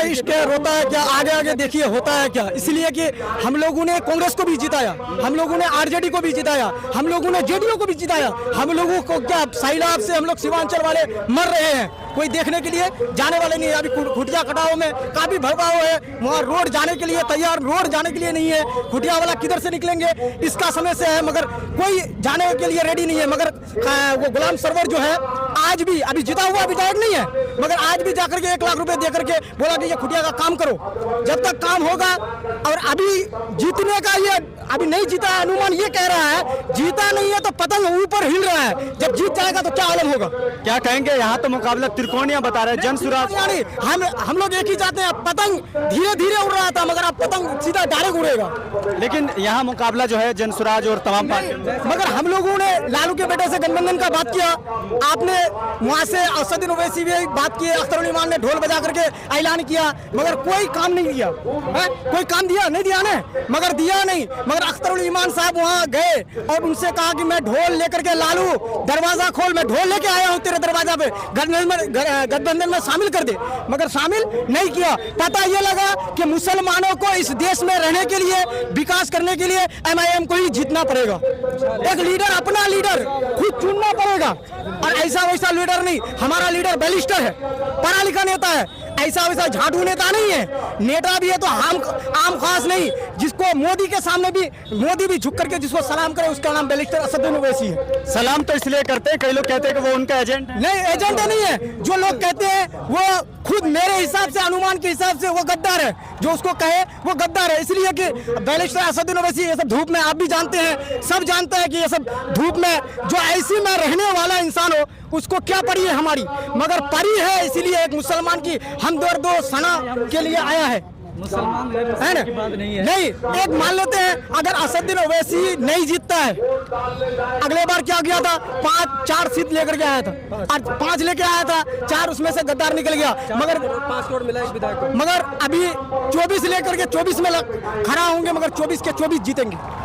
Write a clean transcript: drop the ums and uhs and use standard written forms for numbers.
इश्क है, रोता है क्या, आगे आगे देखिए होता है क्या। इसलिए कि हम लोगों ने कांग्रेस को भी जिताया, हम लोगों ने आरजेडी को भी जिताया, हम लोगों ने जेडीयू को भी जिताया। हम लोगों को क्या सैलाब से हम लोग सीमांचल वाले मर रहे हैं, कोई देखने के लिए जाने वाले नहीं है। अभी खुटिया कटाव में काफी भड़काव है, वहाँ रोड जाने के लिए तैयार, रोड जाने के लिए नहीं है। खुटिया वाला किधर से निकलेंगे इसका समय से है, मगर कोई जाने के लिए रेडी नहीं है। मगर वो गुलाम सरवर जो है आज भी, अभी जिता हुआ विधायक नहीं है, मगर आज भी जाकर के 1 लाख रुपए दे करके बोला कि ये खुटिया का काम करो। जब तक काम होगा, और अभी जीतने का ये अभी नहीं जीता है, अनुमान ये कह रहा है जीता नहीं है तो पतंग ऊपर हिल रहा है। जब जीत जाएगा तो क्या आलम होगा। क्या कहेंगे, यहाँ तो मुकाबला त्रिकोणीय बता रहे हैं, जनसुराज। हम लोग एक ही चाहते हैं, पतंग धीरे धीरे उड़ रहा था मगर अब पतंग सीधा डायरेक्ट उड़ेगा। लेकिन यहाँ मुकाबला जो है जनसुराज और तमाम पार्टी, मगर हम लोगों ने लालू के बेटे से गठबंधन का बात किया, आपने वहाँ से असदुद्दीन ओवैसी भी बात की, अख्तरुल ईमान ने ढोल बजा करके ऐलान किया, मगर कोई काम नहीं किया है। कोई काम दिया नहीं, दिया ने मगर दिया नहीं। मगर अख्तरुल ईमान साहब वहाँ गए और उनसे कहा कि मैं ढोल लेकर के, लालू दरवाजा खोल, मैं ढोल लेके आया हूँ तेरे दरवाजा पे, गठबंधन में शामिल कर दे, मगर शामिल नहीं किया। पता ये लगा कि मुसलमानों को इस देश में रहने के लिए, विकास करने के लिए MIM को ही जीतना पड़ेगा। एक लीडर, अपना लीडर खुद चुनना पड़ेगा, और ऐसा वैसा लीडर नहीं। हमारा लीडर बैरिस्टर है, पढ़ा लिखा नेता है, ऐसा वैसा झाड़ू नेता नहीं है। नेता भी है तो आम खास नहीं, जिसको मोदी के सामने भी, मोदी भी झुक करके जिसको सलाम करे, उसका नाम बैरिस्टर असदुद्दीन ओवैसी है। सलाम तो इसलिए करते हैं, कई लोग कहते हैं कि वो उनका एजेंट है। नहीं, एजेंट नहीं है। जो लोग कहते हैं वो खुद मेरे हिसाब से, अनुमान के हिसाब से वो गद्दार है। जो उसको कहे वो गद्दार है, इसलिए कि बैरिस्टर असदुद्दीन ओवैसी ये सब धूप में, आप भी जानते हैं, सब जानते हैं कि ये सब धूप में जो ऐसी में रहने वाला इंसान हो, उसको क्या पड़ी है हमारी, मगर पड़ी है। इसीलिए एक मुसलमान की हमदर्दो सना के लिए आया है। मुसलमान है ना, नहीं एक मान लेते हैं, अगर असदुद्दीन ओवैसी नहीं जीतता है, अगले बार क्या किया था, 4 सीट लेकर के आया था, आज 5 लेके आया था, 4 उसमें से गद्दार निकल गया, मगर 5 करोड़ मिला इस विधायक को। मगर अभी 24 लेकर के 24 में खड़ा होंगे, मगर 24 के 24 जीतेंगे।